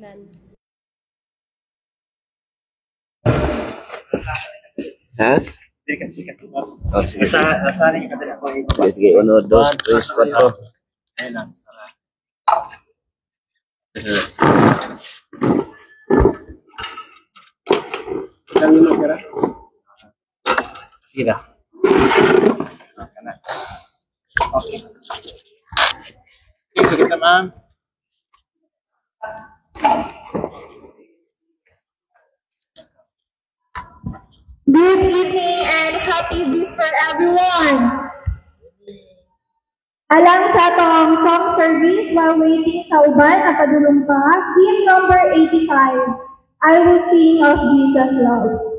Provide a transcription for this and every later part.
pangalan. Ha? Oh, sige, sige. Sige, 1, 2, 3, 4. Ayun lang. Ilang lima tira? Sige na. Okay. Sige na, ma'am. Good evening and happy Easter everyone! Alang sa atong song service while waiting sa uban na padulong pa, hymn number 85, I Will Sing of Jesus' Love.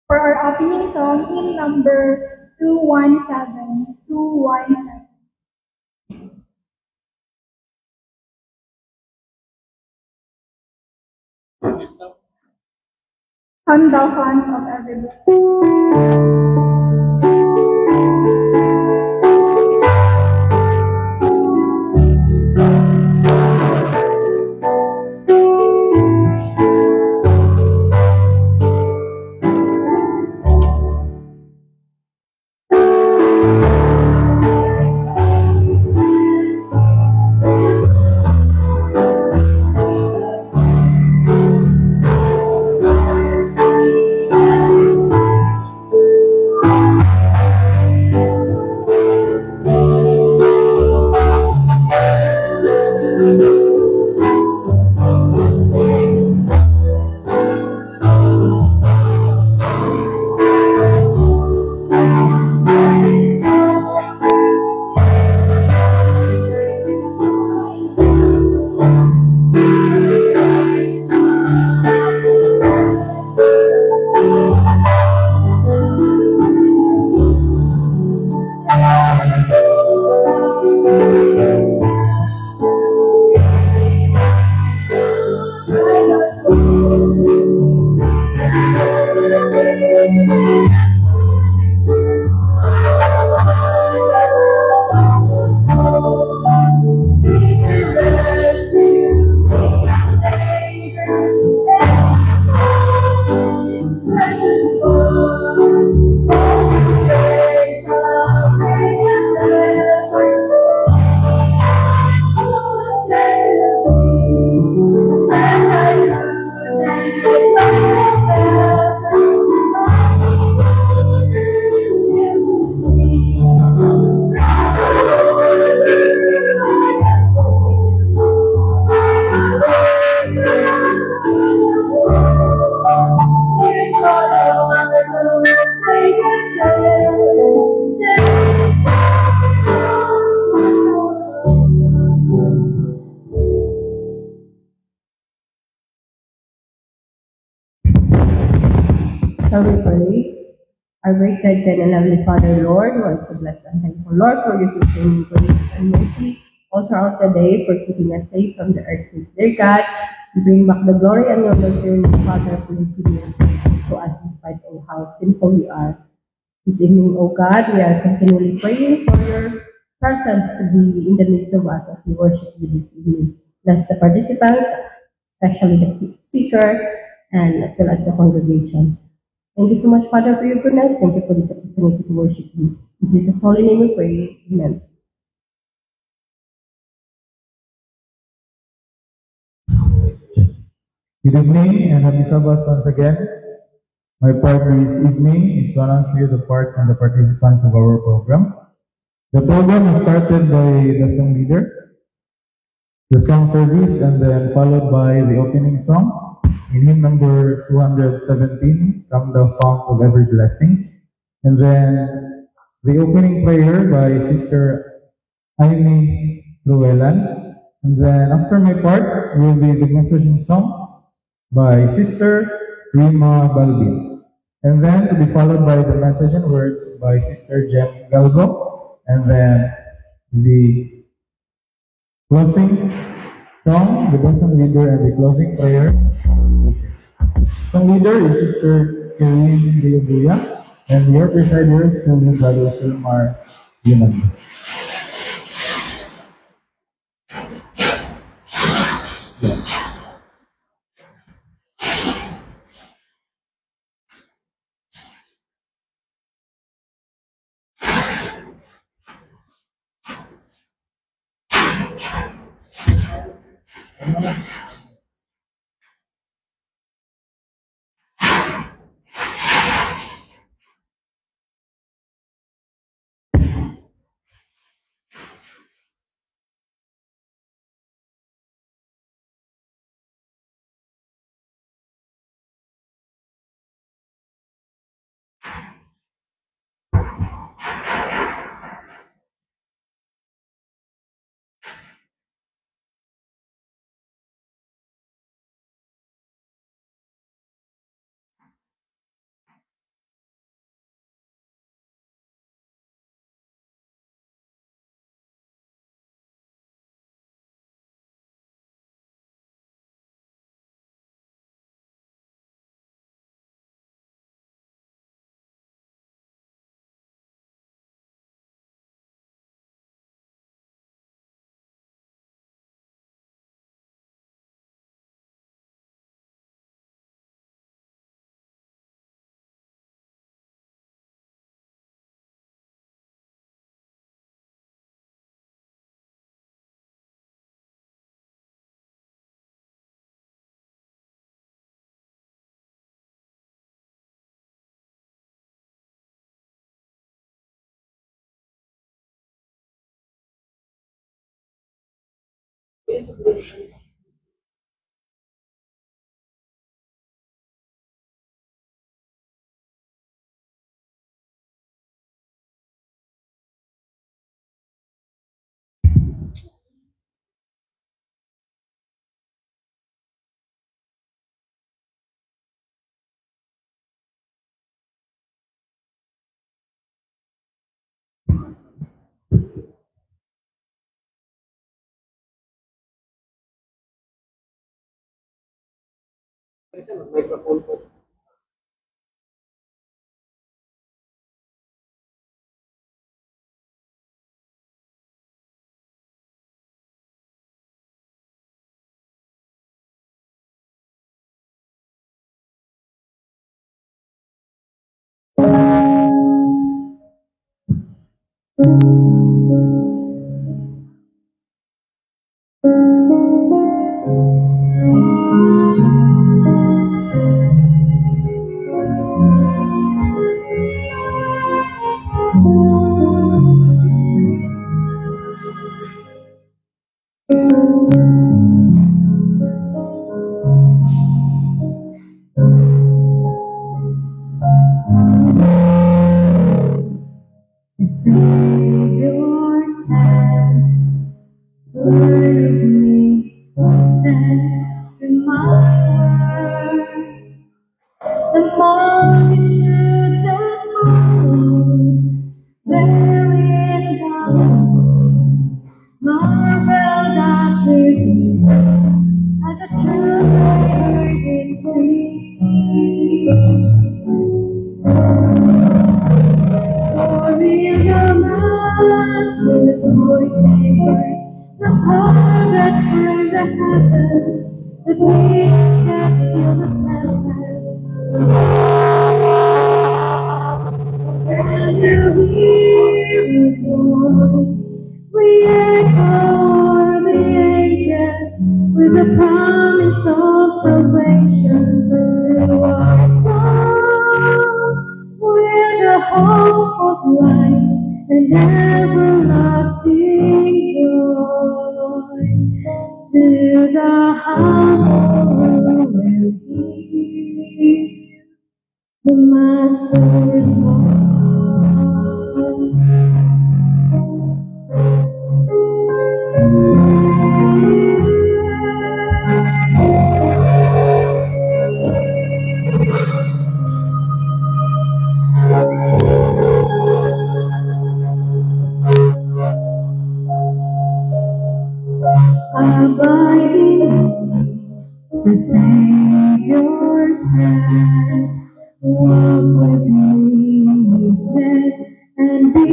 For our opening song, hymn number 217, 217. Come thou fount of every blessing. Shall we pray? Our great God and lovely Father, Lord, who art so blessed and thankful, Lord, for your sustaining grace and mercy all throughout the day, for keeping us safe from the earth. Dear God, we bring back the glory and honor to your name, Father, for keeping us safe to us despite of how sinful we are. This evening, O God, we are continually praying for your presence to be in the midst of us as we worship you this evening. Bless the participants, especially the speaker, and as well as the congregation. Thank you so much, Father, for your goodness. Thank you for this opportunity to worship you. In Jesus' holy name we pray. Amen. Good evening and happy Sabbath once again. My part this evening is to announce to you the parts and the participants of our program. The program is started by the song leader, the song service, and then followed by the opening song in hymn number 217, From the Fount of Every Blessing. And then the opening prayer by Sister Aimee Ruelan. And then after my part will be the messaging song by Sister Rima Balbin. And then to be followed by the message and words by Sister Jem Galgo. And then the closing song, the song leader, and the closing prayer. Song leader is Sister Karin Leobuya, and your presider is Brother Philmar Yunan. Microphone po. The multitude the heavens, the peace that still the and you hear his voice, we echo the ages with the promise of salvation to our souls, with the hope of life and everlasting joy. To the humble who will hear the Master's voice. Abiding the Savior's hand, walk with meekness and be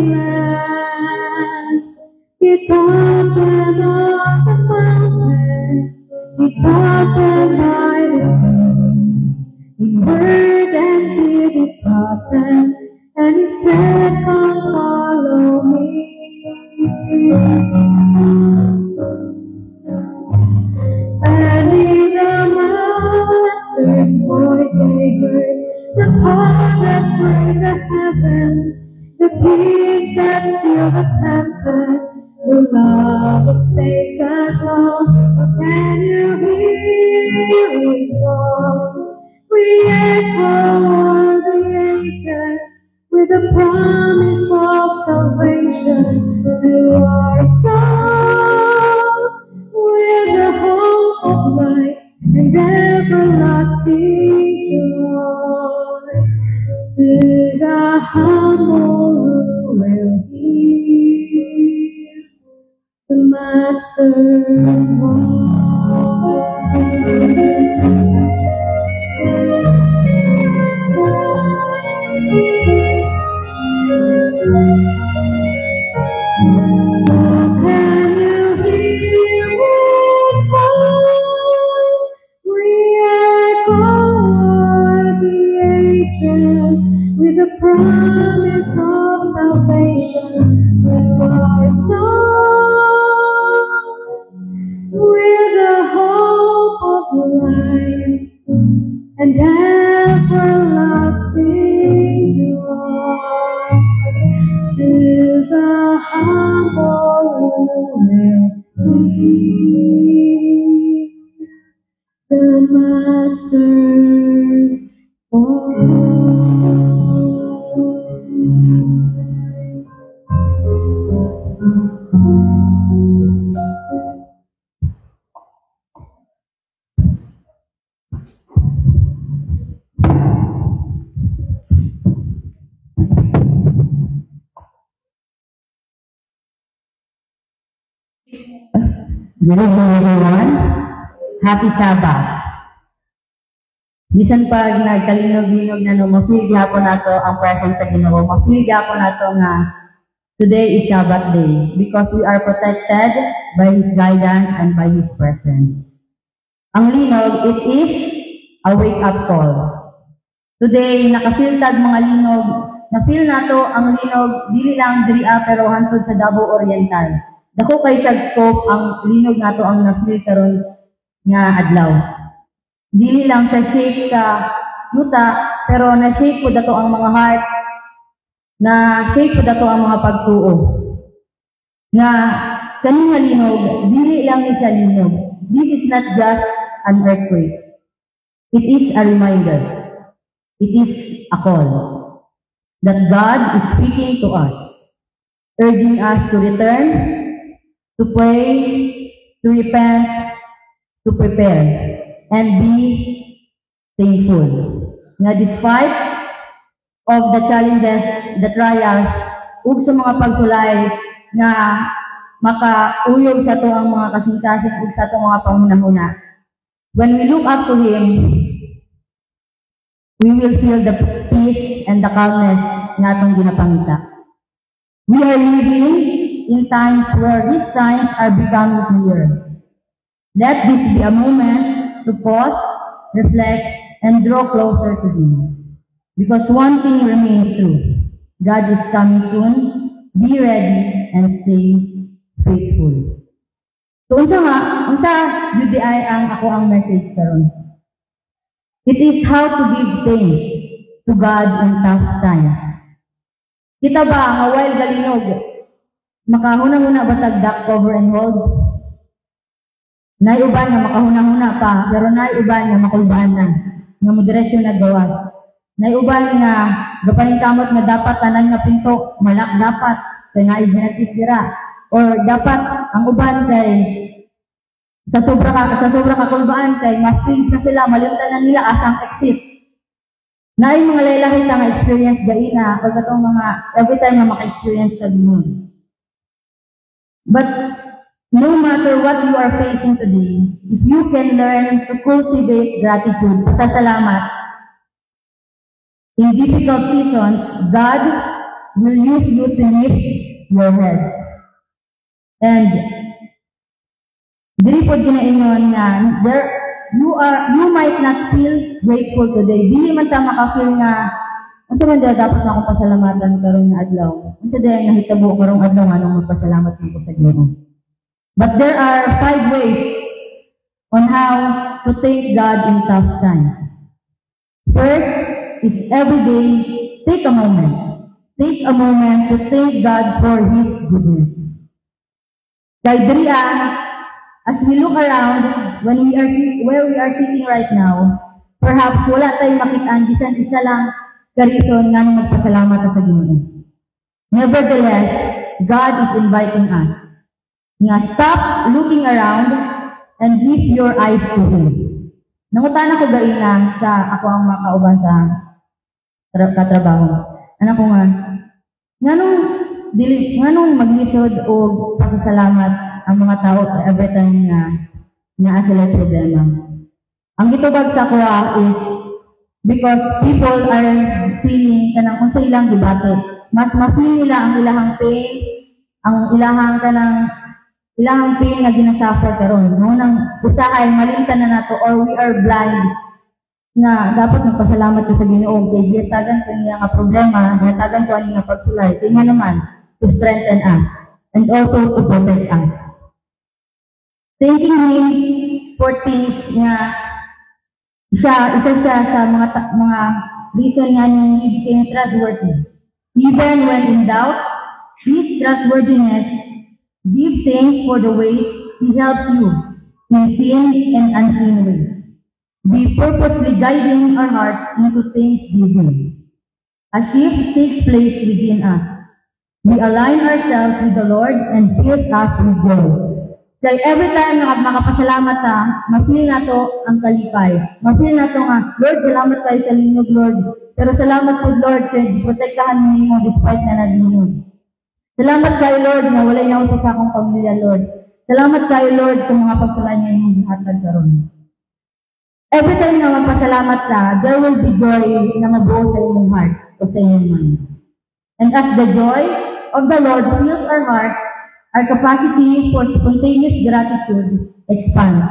blessed. He taught them on the mountain, he taught them by the sea. He heard and he taught them, and he said, "Come follow me." And in the Master's voice they heard the power that freed the heavens, the peace that stilled the tempest, the love that saves us all. Can you hear his voice? We echo all the ages with the promise of salvation to our souls, with the hope of life and everlasting joy. To the humble who will hear the Master's voice. Can you hear his voice? We echo the ages with the promise of salvation to our souls, with the hope of life and everlasting joy. To the humble who will hear the Master's voice. Good evening, everyone. Happy Sabbath. Bisan pag nagkalinog-linog na no, mafeel gyapon nato ang presence sa Ginoo. Mafeel gyapon nato nga today is Sabbath day because we are protected by His guidance and by His presence. Ang linog, it is a wake-up call. Today, nakafeel tag mga linog, na-feel nato ang linog, dili lang diriya pero hantod sa Davao Oriental. Dako kay sa scope ang linog nato ang na-feel karon nga adlaw. Dili lang sa shape sa yuta, pero na-shape po dato ang mga heart, na-shape po dato ang mga pagtuo. Na kaning nga linog, dili lang ni siya linog. This is not just an earthquake. It is a reminder. It is a call that God is speaking to us, urging us to return, to pray, to repent, to prepare, and be thankful. Nga despite of the challenges, the trials, ug sa mga pagsulay na makauyog sa to ang mga kasing-kasing ug sa to mga pangunahuna. When we look up to Him, we will feel the peace and the calmness na atong ginapangita. We are living in times where these signs are becoming clear. Let this be a moment to pause, reflect, and draw closer to Him. Because one thing remains true. God is coming soon. Be ready and stay faithful. So, unsa UDI ang ako ang message karon. It is how to give thanks to God in tough times. Kita ba nga while galinog, makahuna-huna ba tag cover and hold? Nay uban nga makahuna-huna pa, pero nay uban nga makulbaan na, nga moderasyon na gawas. Nay uban nga gapaningkamot nga dapat tanan nga pinto, malak dapat, kaya nga i-genetic dira. Or dapat ang uban kay sa sobra kakulbaan kay ma-freeze na sila, malimtan na nila asang exit. Naay mga laylahi nga experience gaina, o katong mga every time nga maka-experience ka din. But no matter what you are facing today, if you can learn to cultivate gratitude, pasasalamat, in difficult seasons, God will use you to lift your head. And diri pod ginaingon nga you might not feel grateful today. Dili man ta maka-feel nga unsa man dapat na akong pasalamatan karon nga adlaw. Unsa day nahitabo karong adlaw nga nang magpasalamat ko sa Ginoo. But there are 5 ways on how to thank God in tough times. First is every day take a moment. Take a moment to thank God for His goodness. Kay diri as we look around, where we are sitting right now, perhaps wala tayong makitaan, bisan isa lang karison nga magpasalamat sa Ginoo. Nevertheless, God is inviting us. Nga stop looking around and lift your eyes to Him. Nangutan ako gaina sa ako ang makauban sa katrabaho. Ano ko nga, nganong maglisod o pasasalamat ang mga tao every time na sila problema. Ang gitubag sa kuha is because people are feeling kanang unsa ilang debate. Mas ma-feel nila ang ilahang pain, ang ilahang pain nga ginasuffer karon. Nang usahay malimtan na nato or we are blind nga dapat magpasalamat sa Ginoo kay giyatagan ko niya nga problema, giyatagan ko niya nga pagsulay. Kaya naman to strengthen us and also to protect us. Thanking Him for things nga isa siya sa mga reason nga niya he became trustworthy. Even when in doubt, His trustworthiness, give thanks for the ways He helps you in seen and unseen ways. Be purposely guiding our hearts into thanksgiving. A shift takes place within us. We align ourselves with the Lord and fills us with joy. Kaya every time na makapasalamat ma-feel na to ang kalipay. Ma-feel na to nga, Lord, salamat kayo sa linog, Lord. Pero salamat po, Lord, kaya protektahan mo despite na nalinog. Salamat kayo, Lord, na wala niya sa akong pamilya, Lord. Salamat kayo, Lord, sa mga pagsalay niya yung hatag karon. Every time na magpasalamat ka, there will be joy na mabuo sa inyong heart o sa inyong mind. And as the joy of the Lord fills our hearts, our capacity for spontaneous gratitude expands.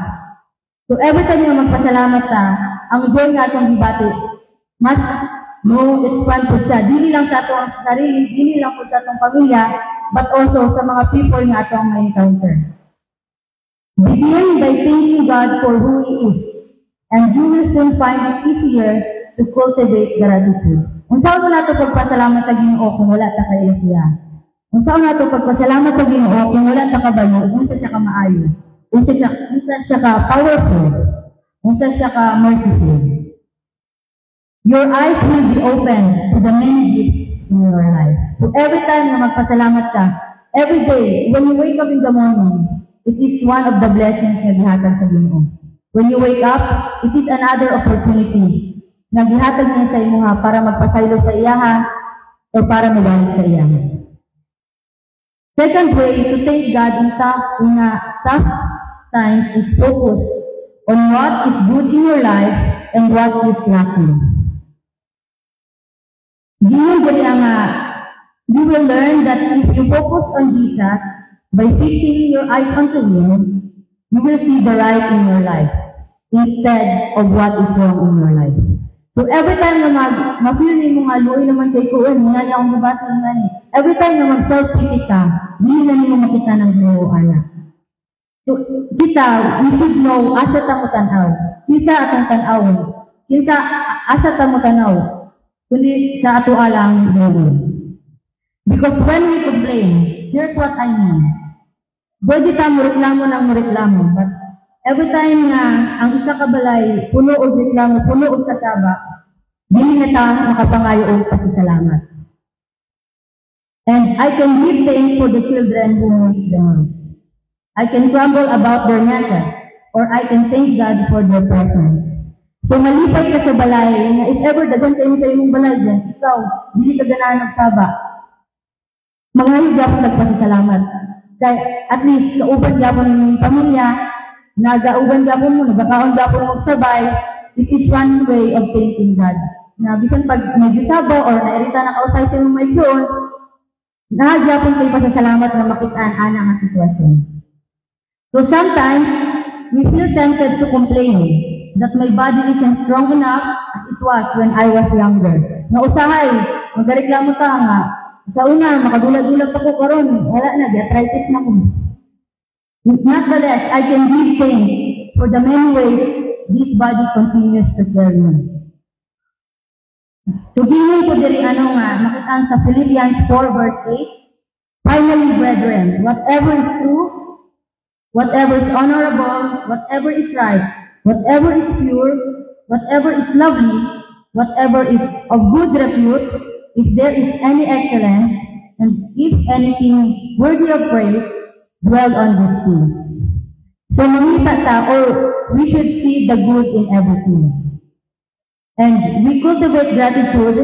So every time na magpasalamat ka, ang joy nga itong hibati, mas expand po siya. Dili lang sa itong sarili, dili lang po sa itong pamilya, but also sa mga people nga itong may encounter. Begin by thanking God for who He is, and you will soon find it easier to cultivate gratitude. Unsa ko nato pagpasalamat sa Ginoo kung wala ta kay siya. Unsa nato pagpasalamat sa Ginoo kung wala ta kabayo, unsa siya ka maayo, unsa siya ka powerful, unsa siya ka merciful. Your eyes will be open to the many gifts in your life. So every time na magpasalamat ka, every day, when you wake up in the morning, it is one of the blessings na gihatag sa Ginoo. When you wake up, it is another opportunity na gihatag niya sa imo para magpasaylo sa iyaha o para mabalik sa iyaha. Second way to thank God in tough times is focus on what is good in your life and what is lacking. You will learn that if you focus on Jesus by fixing your eyes onto Him, you will see the right in your life instead of what is wrong in your life. So every time na ma-feel mo nga, luoy naman kay Kuan, nga niya akong babati nga ni. Every time na mag-self-pity ka, hindi na mo makita ng buo, anak. So kita, we should know, asa ta mo tanaw. Kinsa atong tanaw. Kinsa, asa ta mo tanaw. Kundi sa ato alang buo. Because when we complain, here's what I mean. Pwede ta mo reklamo, but every time na ang isa ka balay, puno o reklamo, puno o kasaba, dili na ta makapangayo o pasasalamat. And I can give thanks for the children who need the most. I can grumble about their matters, or I can thank God for their presence. So malipay ka sa balay, na if ever dagan kayo sa imong balay dyan, ikaw, dili ka ganahan ng saba, mangayo gyapon nagpasasalamat. Kaya at least, kauban gyapon ng pamilya, nagauban gyapon mo, nagkakaon gyapon mo sabay, it is one way of thanking God. Na bisan pag medyo sabo or nairita na kausay sa imong may yun, nahagyapon kayo pasasalamat na makitaan ana nga sitwasyon. So sometimes, we feel tempted to complain that my body isn't strong enough as it was when I was younger. Nausahay, magreklamo ka nga, sa una, makadulag-dulag pa ko karon, wala na, arthritis na ko. Nonetheless, I can give thanks for the many ways this body continues to serve me. So, ginoy ko diri makitaan sa Philippians 4 verse 8, finally, brethren, whatever is true, whatever is honorable, whatever is right, whatever is pure, whatever is lovely, whatever is of good repute, if there is any excellence, and if anything worthy of praise, dwell on these things. So, mamita ta, or we should see the good in everything. And we cultivate gratitude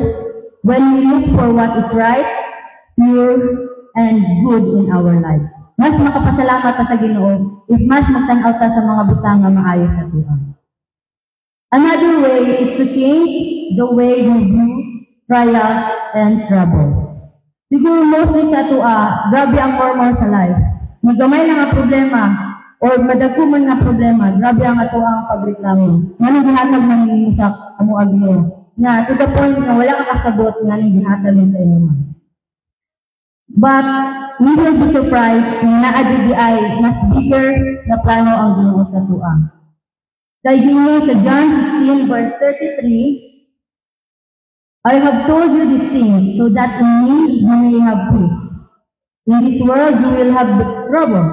when we look for what is right, pure, and good in our lives. Mas makapasalamat ta sa Ginoo if mas magtanaw ta sa mga butang nga maayo sa tuwa. Another way is to change the way we view trials and troubles. Siguro mostly sa tuwa, grabe ang normal sa life. Magamay na nga problema or madagko man nga problema, grabe ang ato ang pagreklamo. Nganong gihatag man ninyo sa amo Ginoo. Nga to the point na wala ka kasabot nganong gihatag sa inyo. But we will be surprised na naadidi mas bigger na plano ang Ginoo sa tuwa. Kay Ginoo sa John 16 verse 33, I have told you these things so that in me you may have peace. In this world you will have trouble,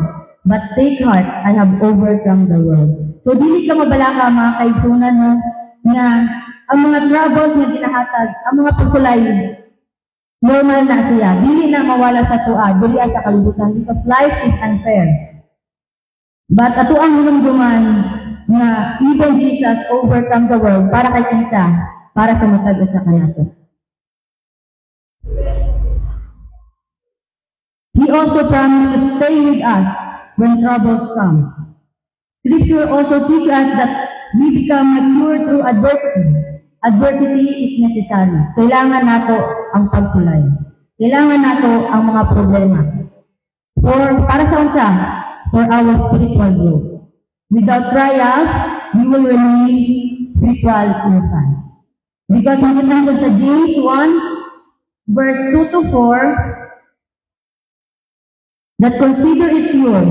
but take heart, I have overcome the world. So dili ka mabalaka mga kaigsunan mo na ang mga troubles na ginahatag, ang mga pagsulay, normal na siya. Dili na mawala sa tuwa, dili sa kalibutan because life is unfair. But ato ang hulumduman na even Jesus overcome the world para kay kinsa, para sa matag sa kanato. He also promised to stay with us when troubles come. Scripture also teaches us that we become mature through adversity. Adversity is necessary. Kailangan nato ang pagsulay. Kailangan nato ang mga problema. Para sa unsa? For our spiritual growth. Without trials, we will remain spiritual infants. Because makita ko sa James 1, verse 2 to 4, that consider it pure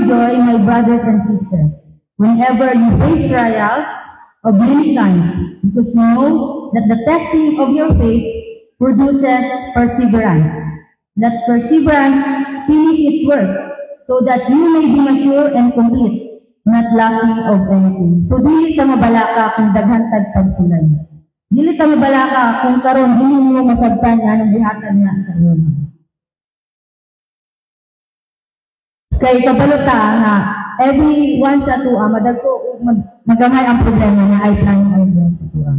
joy, my brothers and sisters, whenever you face trials of many kinds, because you know that the testing of your faith produces perseverance. That perseverance finish its work, so that you may be mature and complete, not lacking of anything. So dili ka mabalaka kung daghantag pagsulay. Dili ka mabalaka kung karon dili mo masabtan nga ng gihatag na sa inyo. Kay kabalota nga every once sa tuwa madagko magamay ang problema na ay trying ay sa tuwa.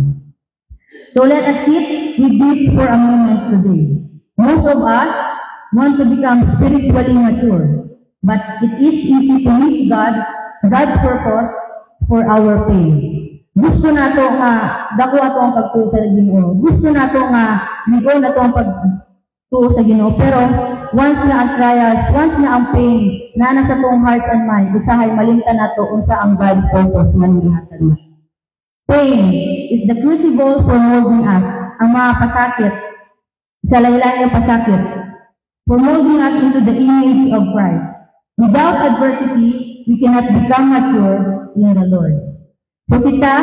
So let us sit with this for a moment today. Most of us want to become spiritually mature, but it is easy to miss God's purpose for our pain. Gusto nato nga dako ato ang pagtuo sa Ginoo. Gusto nato nga ligo nato ang tuo sa Ginoo. Pero once na ang trials, once na ang pain, na nasa tong heart and mind, usahay malimtan nato unsa ang God's purpose nga nihatag na. Pain is the crucible for molding us. Ang mga pasakit, sa laylay ng pasakit, for molding us into the image of Christ. Without adversity, we cannot become mature in the Lord. So kita,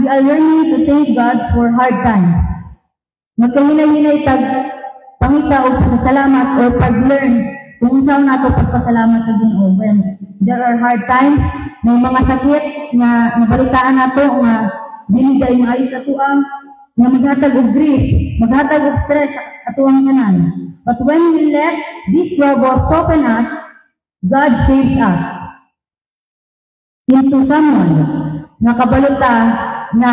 we are learning to thank God for hard times. Magkahinay-hinay tag pangita o pasasalamat or pag-learn kung saan nato pagpasalamat sa Ginoo. When there are hard times, may mga sakit na nabalitaan nato nga dili kay maayos ato ang nga maghatag og grief, maghatag og stress ato ang tanan. But when we let these troubles soften us, God saves us into someone na kabaluta na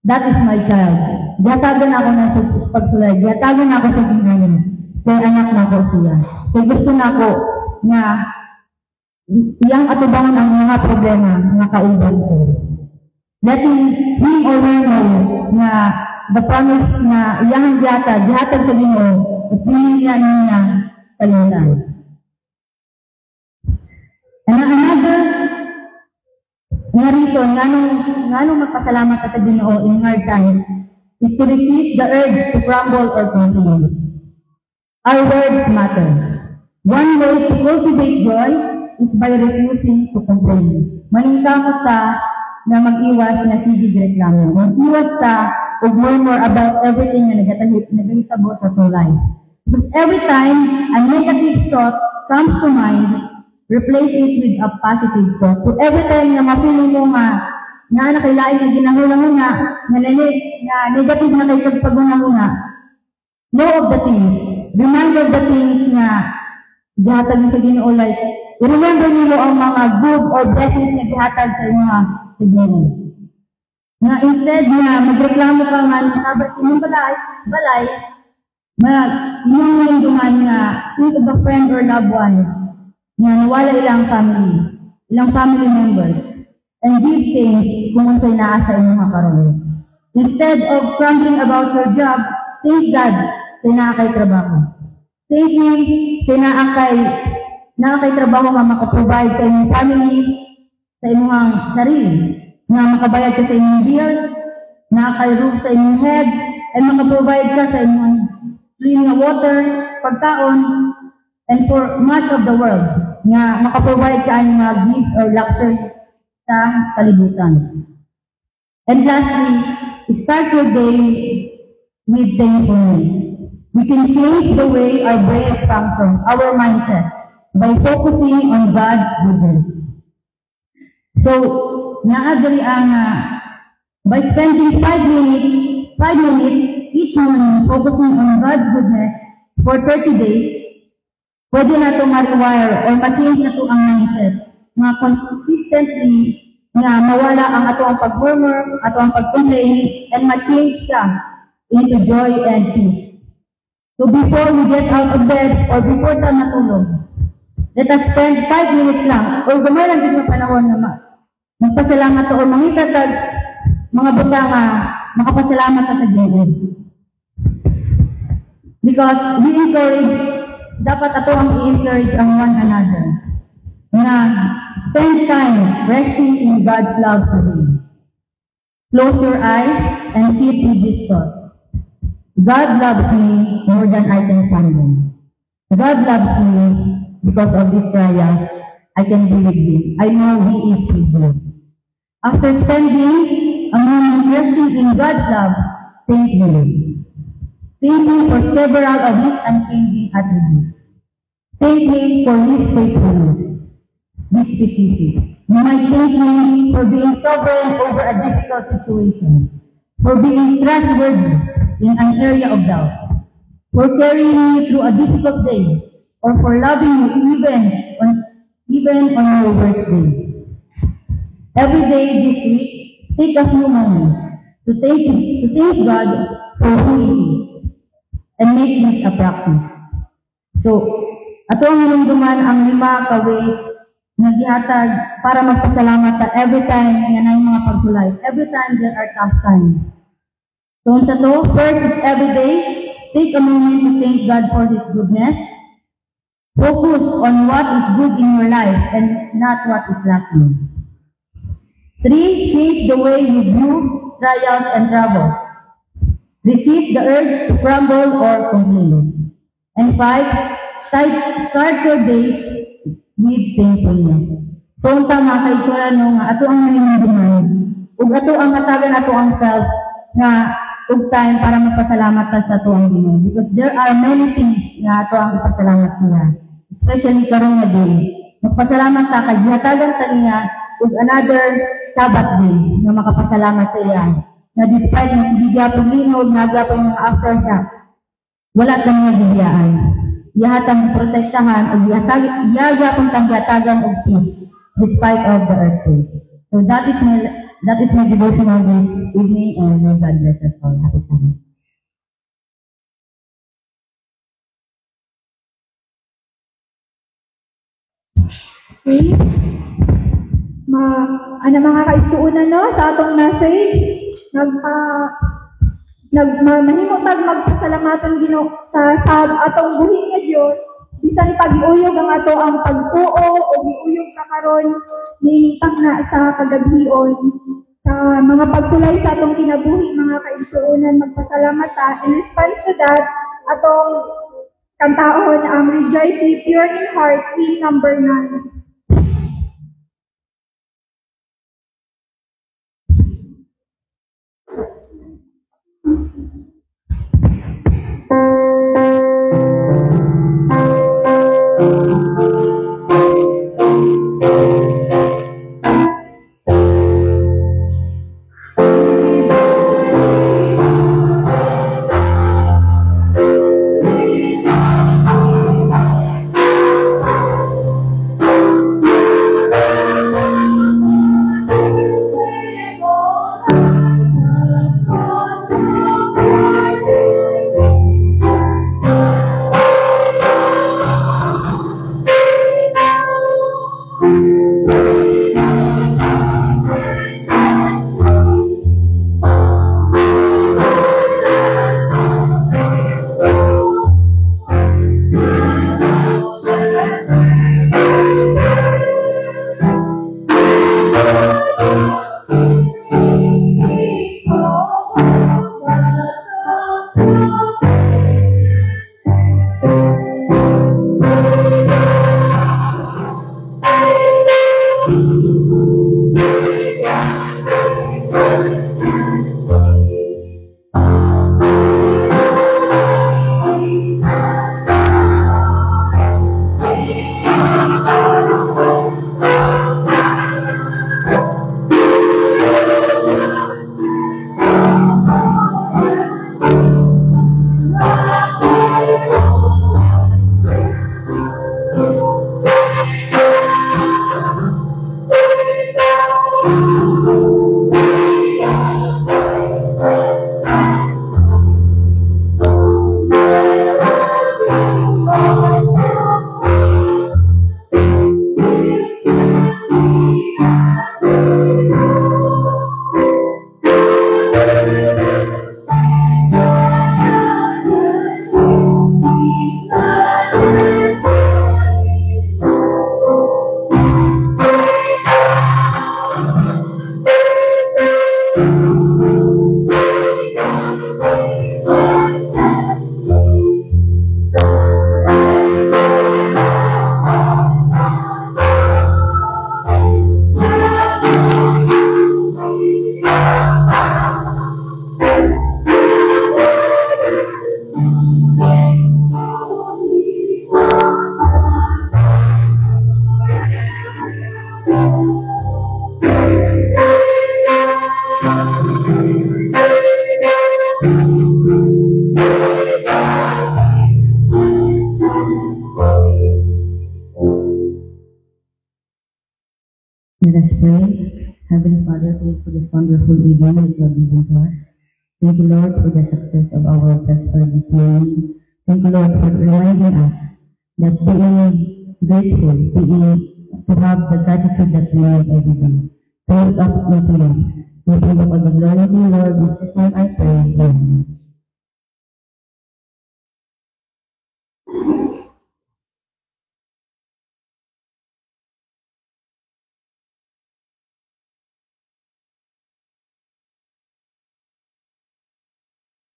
that is my child. Gihatagan ako na sa pagsulay, gihatagan ako sa ginganin. Kaya anak na ako siya. Kaya gusto na ako na iyang atubangan ang mga problema na kauban ko. Letting him or her know na the promise na iyang gihatag sa Ginoo, is hinihila niya kalimutan. And another nga reason nganong magpasalamat ka sa Ginoo in hard times is to resist the urge to grumble or complain. Our words matter. One way to cultivate joy is by refusing to complain. Maningkamot ka na mag-iwas na sige reklamo. Mag-iwas ka o murmur about everything na nagahitabo sa iyong life. Because every time a negative thought comes to mind, replace it with a positive thought. So every time na mapili mo nga na nakailain na ginahula-hula, na negative na kayo pag-hula-hula, know of the things, remind of the things na gihatag sa Ginoo, like, i-remember nilo ang mga good or blessings na gihatag sa inyo sa Ginoo. Na instead na magreklamo ka nga, sabat sa inyong balay, inyong duman na think of a friend or loved one na nawala ilang family members, and give thanks kung unsay naa sa inyong karon. Instead of grumbling about your job, thank God kay naa kay trabaho. Thank Him kay naa kay trabaho nga makaprovide sa inyong family, sa inyong sarili, nga makabayad ka sa inyong bills, naa kay roof sa inyong head, and makaprovide ka sa inyong clean na water, pagkaon, and for much of the world, nga makaprovide ka ang mga gifts or luxury sa kalibutan. And lastly, start your day with thankfulness. We can change the way our brains function, our mindset, by focusing on God's goodness. So, naagari ang by spending 5 minutes each morning focusing on God's goodness for 30 days, pwede na ito ma-rewire or ma-change na ito ang mindset na consistently na mawala ang ato ang pag-murmur, ato ang pag-complain, and ma-change siya into joy and peace. So before we get out of bed or before tayo matulog, let us spend 5 minutes lang or gamay lang din yung panahon na magpasalamat o mangitatag mga buta nga makapasalamat ka sa Diyos. Because we encourage, dapat ato ang i-encourage ang one another na spend time resting in God's love today. Close your eyes and sit with this thought. God loves me more than I can fathom. God loves me because of this trials. I can believe Him. I know He is with me. After spending a moment resting in God's love, thank Him. Thank Him for several of His unchanging attributes. Thank Him for His faithfulness. Be specific. You might thank Him for being sovereign over a difficult situation, for being trustworthy in an area of doubt, for carrying you through a difficult day, or for loving you even on your worst day. Every day this week, take a few moments to thank God for who He is, and make this a practice. So, ato ang hinumduman ang 5 ka-ways na gihatag para magpasalamat ka every time nga na mga pagsulay. Every time there are tough times. So, unsa to? First is every day, Take a moment to thank God for His goodness. Focus on what is good in your life and not what is lacking. 3. Change the way you view trials and troubles. Resist the urge to grumble or complain. And 5. Start your days with thankfulness. So, ang tama kay Sura nung ato ang mahinindihan. Ug ato ang matagan ato ang self na ug time para magpasalamat ta sa ato ang Ginoo. Because there are many things na ato ang ipasalamat niya. Especially karong nga day. Magpasalamat ta kay gihatagan ta niya ug another Sabbath day na makapasalamat sa iya. Na despite na hindi gyapon linog, nagapon mga aftershock, wala kang nagigiyaan. Iyahatang protektahan ug iyagapon kang gihatagan og peace despite of the earthquake. So that is my devotional this evening, and may God bless us all. Happy Sabbath. Okay. Mga kaigsuunan no sa atong message, mahimutag magpasalamaton Ginoo sa atong buhi nga Dios. Bisan pag-iuyog ang ato ang pagtuo o giuyog ka karon ni na sa kagabhion sa mga pagsulay sa atong kinabuhi, mga kaigsuunan, magpasalamat ta. In response to that, atong kantaon ang Rejoice Ye Pure in Heart, hymn number 9. Let us pray. Heavenly Father, thank you for this wonderful evening that you have given to us. Thank you, Lord, for the success of our test for this morning. Thank you, Lord, for reminding us that being grateful, to have the gratitude that we need every day. To look up into you. We pray for the glory of you, Lord. In Jesus' name I pray. Amen.